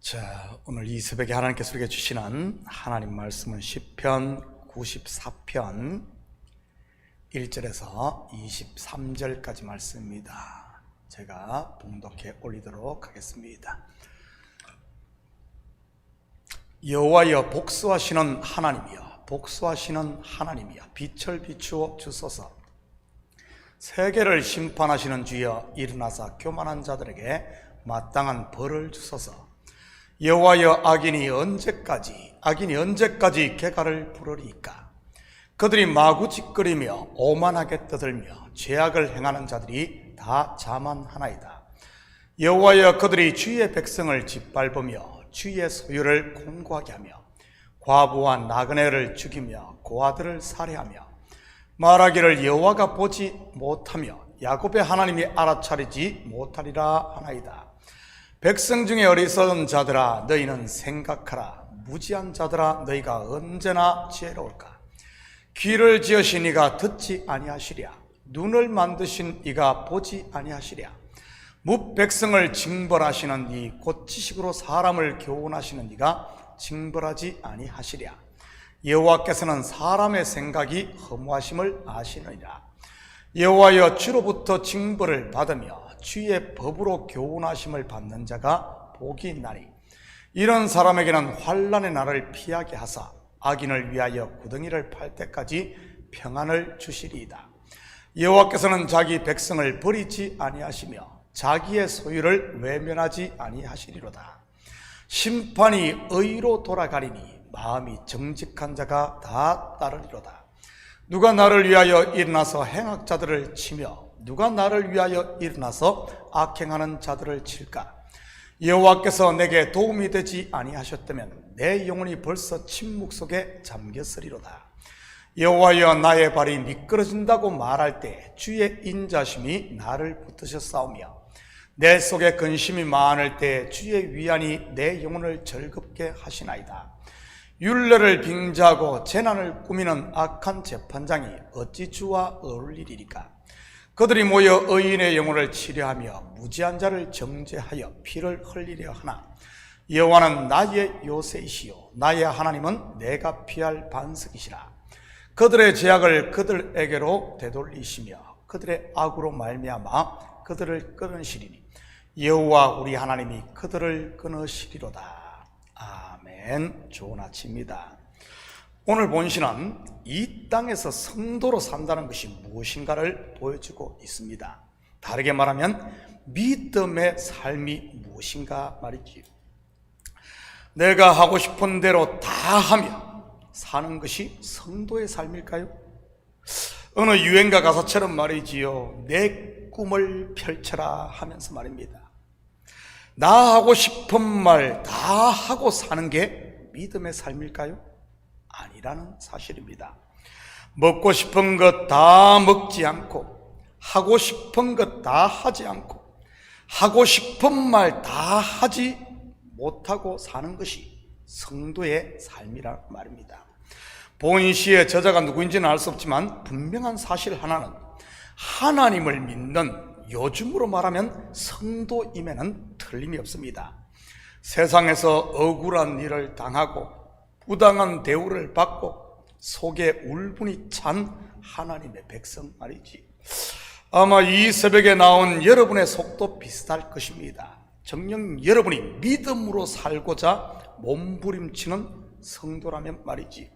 자, 오늘 이 새벽에 하나님께서 우리에게 주시는 하나님 말씀은 시편 94편 1절에서 23절까지 말씀입니다. 제가 봉독해 올리도록 하겠습니다. 여호와여, 복수하시는 하나님이여, 복수하시는 하나님이여, 빛을 비추어 주소서. 세계를 심판하시는 주여, 일어나사 교만한 자들에게 마땅한 벌을 주소서. 여호와여, 악인이 언제까지 개가를 부르리까? 그들이 마구 짓거리며 오만하게 떠들며 죄악을 행하는 자들이 다 자만하나이다. 여호와여, 그들이 주의 백성을 짓밟으며 주의 소유를 공고하게 하며 과부와 나그네를 죽이며 고아들을 살해하며 말하기를 여호와가 보지 못하며 야곱의 하나님이 알아차리지 못하리라 하나이다. 백성 중에 어리석은 자들아, 너희는 생각하라. 무지한 자들아, 너희가 언제나 지혜로울까? 귀를 지으신 이가 듣지 아니하시랴? 눈을 만드신 이가 보지 아니하시랴? 무백성을 징벌하시는 이, 곧 지식으로 사람을 교훈하시는 이가 징벌하지 아니하시랴? 여호와께서는 사람의 생각이 허무하심을 아시느니라. 여호와여, 주로부터 징벌을 받으며 주의 법으로 교훈하심을 받는 자가 복이 있나니, 이런 사람에게는 환난의 날을 피하게 하사 악인을 위하여 구덩이를 팔 때까지 평안을 주시리이다. 여호와께서는 자기 백성을 버리지 아니하시며 자기의 소유를 외면하지 아니하시리로다. 심판이 의로 돌아가리니 마음이 정직한 자가 다 따르리로다. 누가 나를 위하여 일어나서 행악자들을 치며 누가 나를 위하여 일어나서 악행하는 자들을 칠까? 여호와께서 내게 도움이 되지 아니하셨다면 내 영혼이 벌써 침묵 속에 잠겼으리로다. 여호와여, 나의 발이 미끄러진다고 말할 때 주의 인자심이 나를 붙드셨사오며 내 속에 근심이 많을 때 주의 위안이 내 영혼을 즐겁게 하시나이다. 율례를 빙자하고 재난을 꾸미는 악한 재판장이 어찌 주와 어울리리까? 그들이 모여 의인의 영혼을 치려하며 무지한 자를 정죄하여 피를 흘리려 하나, 여호와는 나의 요새이시요 나의 하나님은 내가 피할 반석이시라. 그들의 죄악을 그들에게로 되돌리시며 그들의 악으로 말미암아 그들을 끊으시리니 여호와 우리 하나님이 그들을 끊으시리로다. 아멘. 좋은 아침입니다. 오늘 본시는 이 땅에서 성도로 산다는 것이 무엇인가를 보여주고 있습니다. 다르게 말하면 믿음의 삶이 무엇인가 말이지요. 내가 하고 싶은 대로 다 하며 사는 것이 성도의 삶일까요? 어느 유행가 가사처럼 말이지요, 내 꿈을 펼쳐라 하면서 말입니다. 나 하고 싶은 말 다 하고 사는 게 믿음의 삶일까요? 아니라는 사실입니다. 먹고 싶은 것 다 먹지 않고, 하고 싶은 것 다 하지 않고, 하고 싶은 말 다 하지 못하고 사는 것이 성도의 삶이란 말입니다. 본시의 저자가 누구인지는 알 수 없지만 분명한 사실 하나는, 하나님을 믿는, 요즘으로 말하면 성도임에는 틀림이 없습니다. 세상에서 억울한 일을 당하고 부당한 대우를 받고 속에 울분이 찬 하나님의 백성 말이지. 아마 이 새벽에 나온 여러분의 속도 비슷할 것입니다. 정녕 여러분이 믿음으로 살고자 몸부림치는 성도라면 말이지.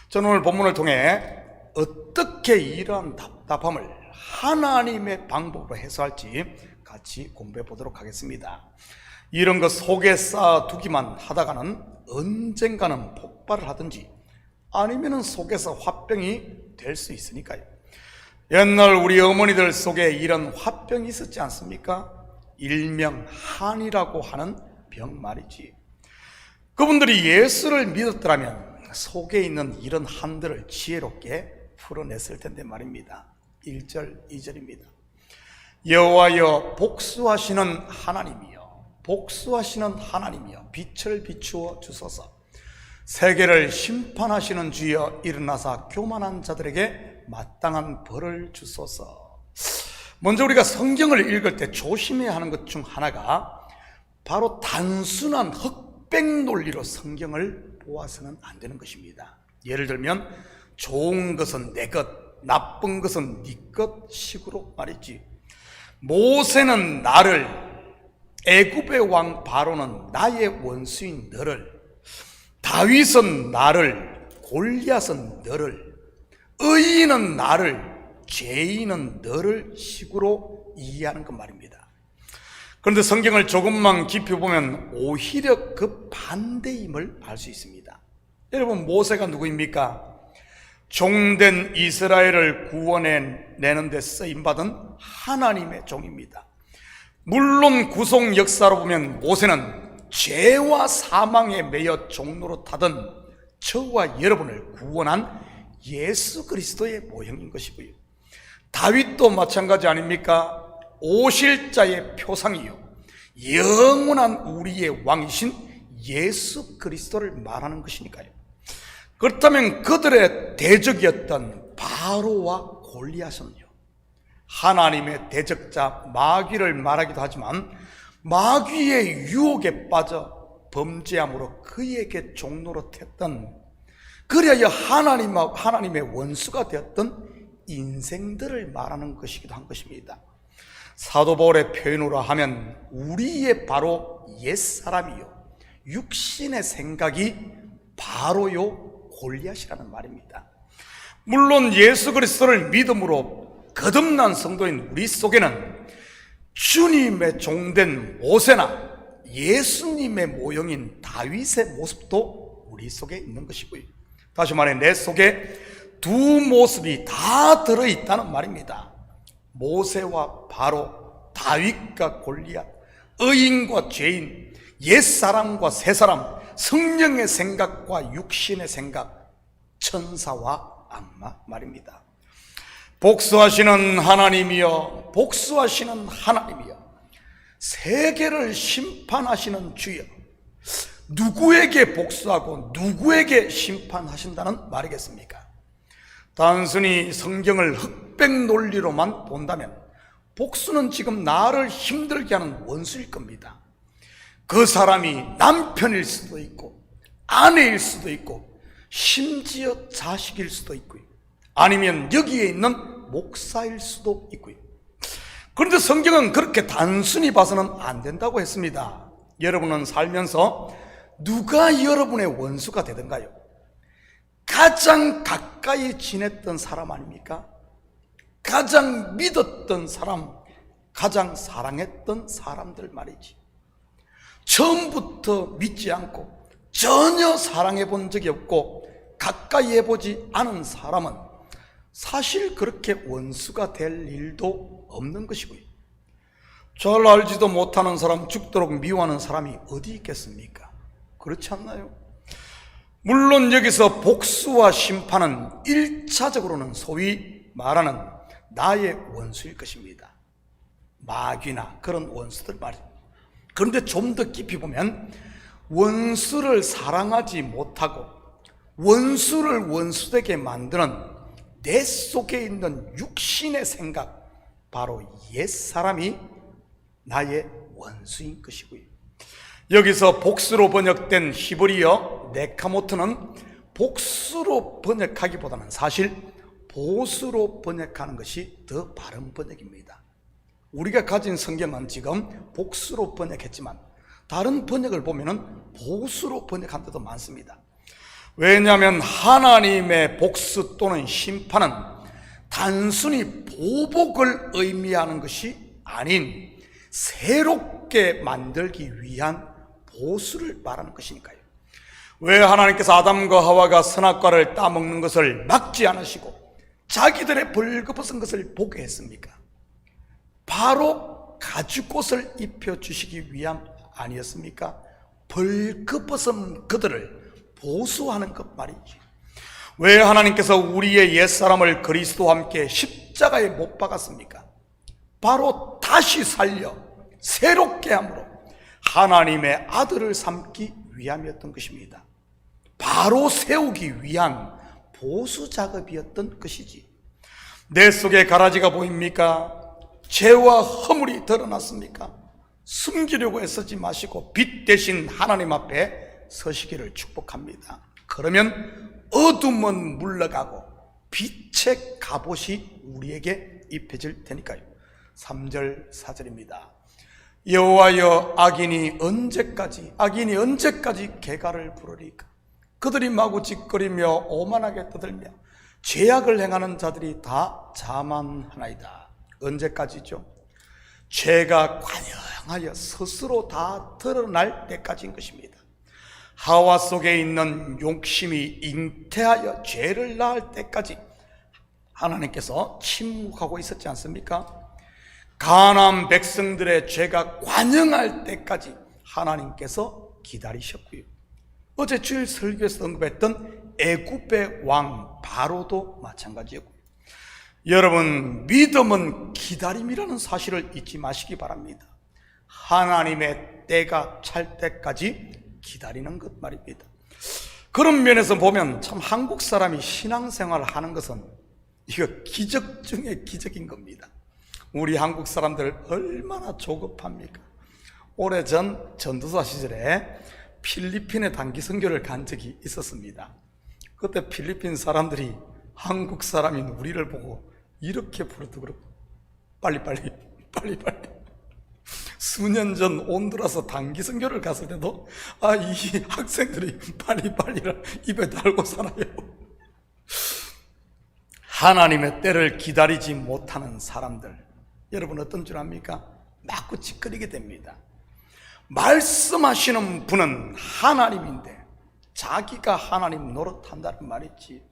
저는 오늘 본문을 통해 어떻게 이러한 답답함을 하나님의 방법으로 해소할지 같이 공부해 보도록 하겠습니다. 이런 거 속에 쌓아두기만 하다가는 언젠가는 폭발을 하든지 아니면 속에서 화병이 될 수 있으니까요. 옛날 우리 어머니들 속에 이런 화병이 있었지 않습니까? 일명 한이라고 하는 병 말이지. 그분들이 예수를 믿었더라면 속에 있는 이런 한들을 지혜롭게 풀어냈을 텐데 말입니다. 1절, 2절입니다. 여호와여, 복수하시는 하나님이여, 복수하시는 하나님이여, 빛을 비추어 주소서. 세계를 심판하시는 주여, 일어나사 교만한 자들에게 마땅한 벌을 주소서. 먼저 우리가 성경을 읽을 때 조심해야 하는 것 중 하나가 바로 단순한 흑백 논리로 성경을 보아서는 안 되는 것입니다. 예를 들면 좋은 것은 내 것, 나쁜 것은 네 것 식으로 말했지. 모세는 나를, 애굽의 왕 바로는 나의 원수인 너를, 다윗은 나를, 골리앗은 너를, 의인은 나를, 죄인은 너를 식으로 이해하는 것 말입니다. 그런데 성경을 조금만 깊이 보면 오히려 그 반대임을 알 수 있습니다. 여러분, 모세가 누구입니까? 종된 이스라엘을 구원해내는 데 쓰임받은 하나님의 종입니다. 물론 구속 역사로 보면 모세는 죄와 사망에 매여 종로로 타던 저와 여러분을 구원한 예수 그리스도의 모형인 것이고요. 다윗도 마찬가지 아닙니까? 오실 자의 표상이요 영원한 우리의 왕이신 예수 그리스도를 말하는 것이니까요. 그렇다면 그들의 대적이었던 바로와 골리앗은요, 하나님의 대적자 마귀를 말하기도 하지만 마귀의 유혹에 빠져 범죄함으로 그에게 종로로 텄던, 그래야 하나님의 원수가 되었던 인생들을 말하는 것이기도 한 것입니다. 사도 바울의 표현으로 하면 우리의 바로 옛사람이요 육신의 생각이 바로요 골리앗이라는 말입니다. 물론 예수 그리스도를 믿음으로 거듭난 성도인 우리 속에는 주님의 종된 모세나 예수님의 모형인 다윗의 모습도 우리 속에 있는 것이고요. 다시 말해 내 속에 두 모습이 다 들어있다는 말입니다. 모세와 바로, 다윗과 골리앗, 의인과 죄인, 옛사람과 새사람, 성령의 생각과 육신의 생각, 천사와 악마 말입니다. 복수하시는 하나님이여, 복수하시는 하나님이여, 세계를 심판하시는 주여, 누구에게 복수하고 누구에게 심판하신다는 말이겠습니까? 단순히 성경을 흑백 논리로만 본다면 복수는 지금 나를 힘들게 하는 원수일 겁니다. 그 사람이 남편일 수도 있고 아내일 수도 있고 심지어 자식일 수도 있고요, 아니면 여기에 있는 목사일 수도 있고요. 그런데 성경은 그렇게 단순히 봐서는 안 된다고 했습니다. 여러분은 살면서 누가 여러분의 원수가 되던가요? 가장 가까이 지냈던 사람 아닙니까? 가장 믿었던 사람, 가장 사랑했던 사람들 말이지. 처음부터 믿지 않고 전혀 사랑해 본 적이 없고 가까이 해보지 않은 사람은 사실 그렇게 원수가 될 일도 없는 것이고요. 잘 알지도 못하는 사람, 죽도록 미워하는 사람이 어디 있겠습니까? 그렇지 않나요? 물론 여기서 복수와 심판은 1차적으로는 소위 말하는 나의 원수일 것입니다. 마귀나 그런 원수들 말입니다. 그런데 좀 더 깊이 보면 원수를 사랑하지 못하고 원수를 원수되게 만드는 내 속에 있는 육신의 생각, 바로 옛사람이 나의 원수인 것이고요. 여기서 복수로 번역된 히브리어 네카모트는 복수로 번역하기보다는 사실 보수로 번역하는 것이 더 바른 번역입니다. 우리가 가진 성경은 지금 복수로 번역했지만 다른 번역을 보면은 보수로 번역한 데도 많습니다. 왜냐하면 하나님의 복수 또는 심판은 단순히 보복을 의미하는 것이 아닌 새롭게 만들기 위한 보수를 말하는 것이니까요. 왜 하나님께서 아담과 하와가 선악과를 따먹는 것을 막지 않으시고 자기들의 벌거벗은 것을 보게 했습니까? 바로 가죽옷을 입혀주시기 위함 아니었습니까? 벌거벗은 그들을 보수하는 것 말이지. 왜 하나님께서 우리의 옛사람을 그리스도와 함께 십자가에 못 박았습니까? 바로 다시 살려 새롭게 함으로 하나님의 아들을 삼기 위함이었던 것입니다. 바로 세우기 위한 보수 작업이었던 것이지. 내 속에 가라지가 보입니까? 죄와 허물이 드러났습니까? 숨기려고 애쓰지 마시고 빛 대신 하나님 앞에 서시기를 축복합니다. 그러면 어둠은 물러가고 빛의 갑옷이 우리에게 입혀질 테니까요. 3절 4절입니다. 여호와여, 악인이 언제까지 개가를 부르리까? 그들이 마구 짓거리며 오만하게 떠들며 죄악을 행하는 자들이 다 자만하나이다. 언제까지죠? 죄가 관영하여 스스로 다 드러날 때까지인 것입니다. 하와 속에 있는 욕심이 잉태하여 죄를 낳을 때까지 하나님께서 침묵하고 있었지 않습니까? 가나안 백성들의 죄가 관영할 때까지 하나님께서 기다리셨고요. 어제 주일 설교에서 언급했던 애굽의 왕 바로도 마찬가지였고요. 여러분, 믿음은 기다림이라는 사실을 잊지 마시기 바랍니다. 하나님의 때가 찰 때까지 기다리는 것 말입니다. 그런 면에서 보면 참 한국 사람이 신앙생활을 하는 것은 이거 기적 중에 기적인 겁니다. 우리 한국 사람들 얼마나 조급합니까? 오래전 전도사 시절에 필리핀에 단기 선교를 간 적이 있었습니다. 그때 필리핀 사람들이 한국 사람인 우리를 보고 이렇게 부르더라고요. 빨리빨리. 수년 전 온두라스 단기 선교를 갔을 때도 이 학생들이 빨리빨리를 입에 달고 살아요. 하나님의 때를 기다리지 못하는 사람들, 여러분 어떤 줄 압니까? 마구 짓거리게 됩니다. 말씀하시는 분은 하나님인데 자기가 하나님 노릇한다는 말이지.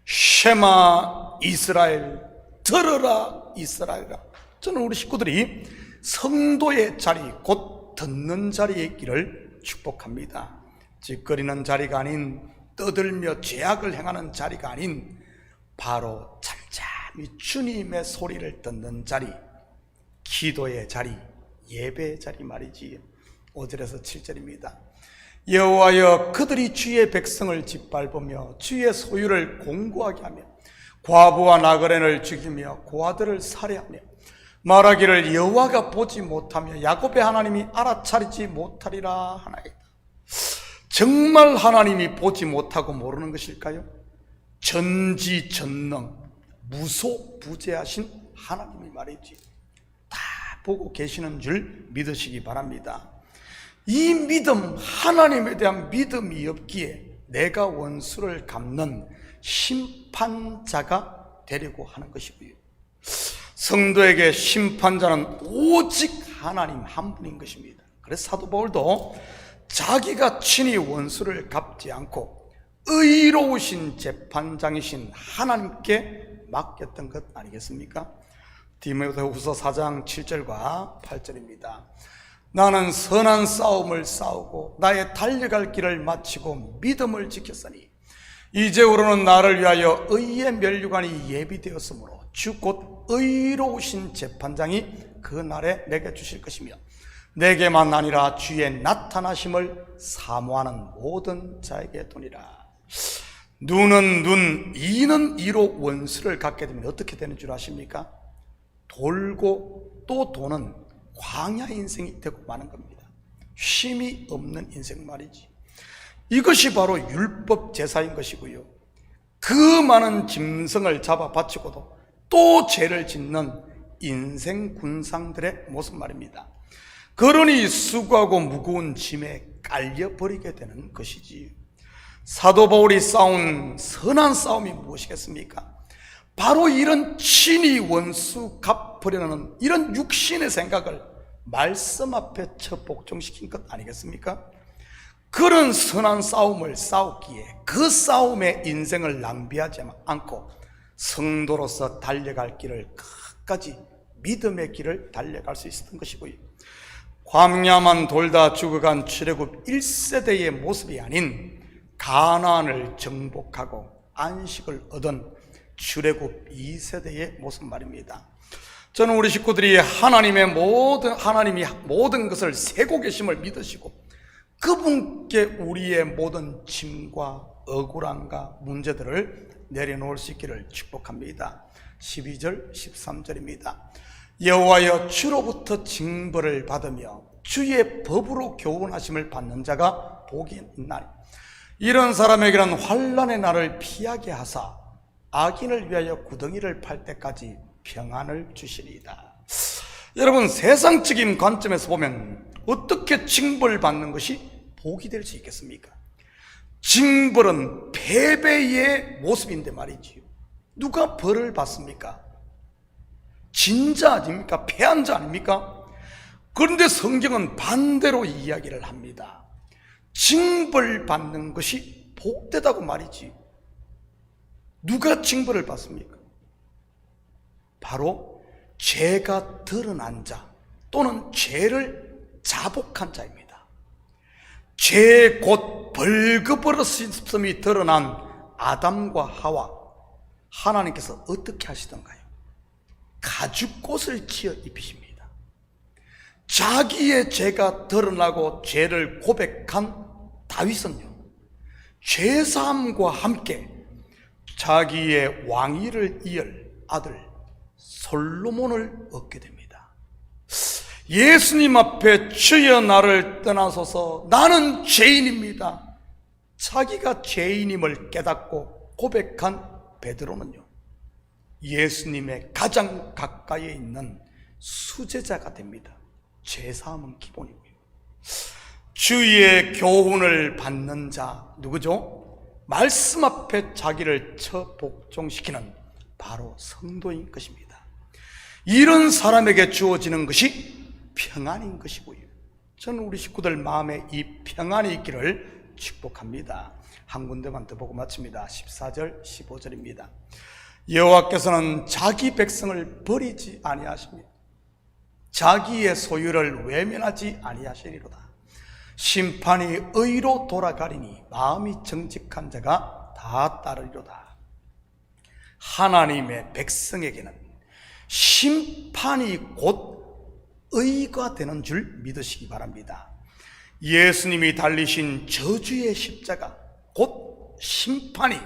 쉐마 이스라엘, 들으라 이스라엘아. 저는 우리 식구들이 성도의 자리, 곧 듣는 자리에 있기를 축복합니다. 짓거리는 자리가 아닌, 떠들며 죄악을 행하는 자리가 아닌, 바로 잠잠히 주님의 소리를 듣는 자리, 기도의 자리, 예배의 자리 말이지. 5절에서 7절입니다. 여호와여, 그들이 주의 백성을 짓밟으며 주의 소유를 공고하게 하며 과부와 나그네를 죽이며 고아들을 살해하며 말하기를 여호와가 보지 못하며 야곱의 하나님이 알아차리지 못하리라 하나이다. 정말 하나님이 보지 못하고 모르는 것일까요? 전지전능 무소부재하신 하나님이 말이지. 다 보고 계시는 줄 믿으시기 바랍니다. 이 믿음, 하나님에 대한 믿음이 없기에 내가 원수를 갚는 심판자가 되려고 하는 것이고요. 성도에게 심판자는 오직 하나님 한 분인 것입니다. 그래서 사도 바울도 자기가 친히 원수를 갚지 않고 의로우신 재판장이신 하나님께 맡겼던 것 아니겠습니까? 디모데후서 4장 7절과 8절입니다. 나는 선한 싸움을 싸우고 나의 달려갈 길을 마치고 믿음을 지켰으니 이제후로는 나를 위하여 의의 면류관이 예비되었으므로 주 곧 의로우신 재판장이 그 날에 내게 주실 것이며 내게만 아니라 주의 나타나심을 사모하는 모든 자에게 도니라. 눈은 눈, 이는 이로 원수를 갖게 되면 어떻게 되는 줄 아십니까? 돌고 또 도는 광야 인생이 되고 마는 겁니다. 쉼이 없는 인생 말이지. 이것이 바로 율법 제사인 것이고요. 그 많은 짐승을 잡아 바치고도 또 죄를 짓는 인생 군상들의 모습 말입니다. 그러니 수고하고 무거운 짐에 깔려버리게 되는 것이지. 사도 바울이 싸운 선한 싸움이 무엇이겠습니까? 바로 이런 친히 원수 갚으려는 이런 육신의 생각을 말씀 앞에 쳐 복종시킨 것 아니겠습니까? 그런 선한 싸움을 싸웠기에 그 싸움에 인생을 낭비하지 않고 성도로서 달려갈 길을 끝까지 믿음의 길을 달려갈 수 있었던 것이고요. 광야만 돌다 죽어간 출애굽 1세대의 모습이 아닌 가나안을 정복하고 안식을 얻은 출애굽 2세대의 모습 말입니다. 저는 우리 식구들이 하나님이 모든 것을 세고 계심을 믿으시고 그분께 우리의 모든 짐과 억울함과 문제들을 내려놓을 수 있기를 축복합니다. 12절 13절입니다. 여호와여, 주로부터 징벌을 받으며 주의 법으로 교훈하심을 받는 자가 복이 있나니 이런 사람에게는 환난의 날을 피하게 하사 악인을 위하여 구덩이를 팔 때까지 평안을 주시리이다. 여러분, 세상적인 관점에서 보면 어떻게 징벌받는 것이 복이 될 수 있겠습니까? 징벌은 패배의 모습인데 말이지요. 누가 벌을 받습니까? 진자 아닙니까? 패한 자 아닙니까? 그런데 성경은 반대로 이야기를 합니다. 징벌받는 것이 복되다고 말이지. 누가 징벌을 받습니까? 바로 죄가 드러난 자 또는 죄를 자복한 자입니다. 죄 곧 벌거벗었음이 드러난 아담과 하와, 하나님께서 어떻게 하시던가요? 가죽꽃을 지어 입히십니다. 자기의 죄가 드러나고 죄를 고백한 다윗은요, 죄사함과 함께 자기의 왕위를 이을 아들 솔로몬을 얻게 됩니다. 예수님 앞에 주여 나를 떠나소서 나는 죄인입니다. 자기가 죄인임을 깨닫고 고백한 베드로는요, 예수님의 가장 가까이에 있는 수제자가 됩니다. 죄사함은 기본이고요. 주의 교훈을 받는 자 누구죠? 말씀 앞에 자기를 처복종시키는 바로 성도인 것입니다. 이런 사람에게 주어지는 것이 평안인 것이고요. 저는 우리 식구들 마음에 이 평안이 있기를 축복합니다. 한 군데만 더 보고 마칩니다. 14절 15절입니다. 여호와께서는 자기 백성을 버리지 아니하시며 자기의 소유를 외면하지 아니하시리로다. 심판이 의로 돌아가리니 마음이 정직한 자가 다 따르리로다. 하나님의 백성에게는 심판이 곧 의가 되는 줄 믿으시기 바랍니다. 예수님이 달리신 저주의 십자가 곧 심판이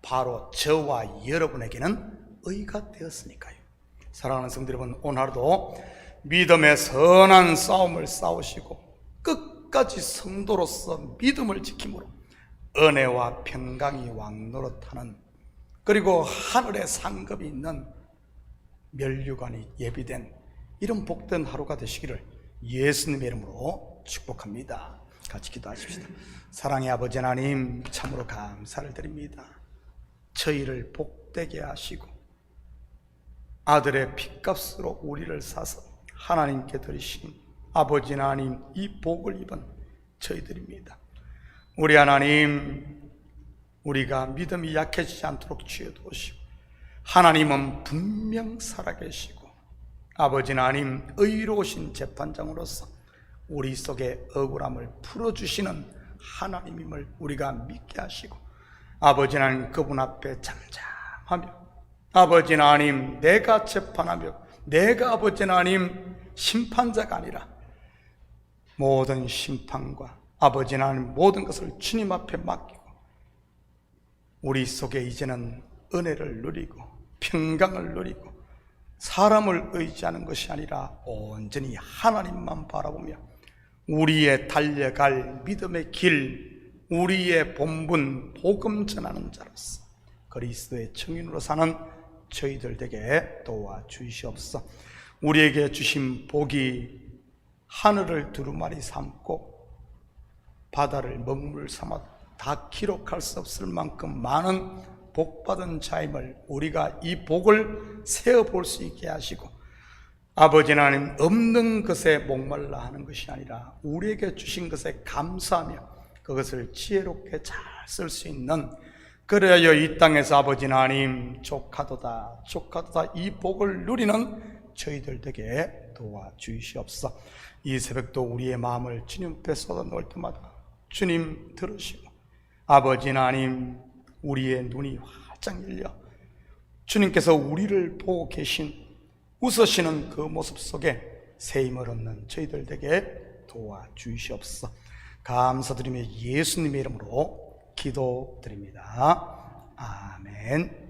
바로 저와 여러분에게는 의가 되었으니까요. 사랑하는 성도 여러분, 오늘 하루도 믿음의 선한 싸움을 싸우시고 끝까지 성도로서 믿음을 지킴으로 은혜와 평강이 왕노릇하는, 그리고 하늘에 상급이 있는 면류관이 예비된 이런 복된 하루가 되시기를 예수님의 이름으로 축복합니다. 같이 기도하십시다. 사랑의 아버지 하나님, 참으로 감사를 드립니다. 저희를 복되게 하시고 아들의 핏값으로 우리를 사서 하나님께 드리신 아버지 하나님, 이 복을 입은 저희들입니다. 우리 하나님, 우리가 믿음이 약해지지 않도록 지어두시고 하나님은 분명 살아계시고 아버지 하나님, 의로우신 재판장으로서 우리 속의 억울함을 풀어주시는 하나님임을 우리가 믿게 하시고 아버지 하나님, 그분 앞에 잠잠하며 아버지 하나님, 내가 재판하며 내가 아버지 하나님 심판자가 아니라 모든 심판과 아버지 하나님 모든 것을 주님 앞에 맡기고 우리 속에 이제는 은혜를 누리고 평강을 누리고 사람을 의지하는 것이 아니라 온전히 하나님만 바라보며 우리의 달려갈 믿음의 길, 우리의 본분 복음 전하는 자로서 그리스도의 증인으로 사는 저희들 되게 도와주시옵소서. 우리에게 주신 복이 하늘을 두루마리 삼고 바다를 먹물 삼아 다 기록할 수 없을 만큼 많은 복받은 자임을 우리가 이 복을 세어볼 수 있게 하시고 아버지 하나님, 없는 것에 목말라 하는 것이 아니라 우리에게 주신 것에 감사하며 그것을 지혜롭게 잘 쓸 수 있는, 그래야 이 땅에서 아버지 하나님 조카도다 이 복을 누리는 저희들 되게 도와주시옵소서. 이 새벽도 우리의 마음을 주님 앞에 쏟아놓을 때마다 주님 들으시고 아버지 하나님, 우리의 눈이 활짝 열려 주님께서 우리를 보고 계신 웃으시는 그 모습 속에 새 힘을 얻는 저희들 되게 도와주시옵소서. 감사드리며 예수님의 이름으로 기도드립니다. 아멘.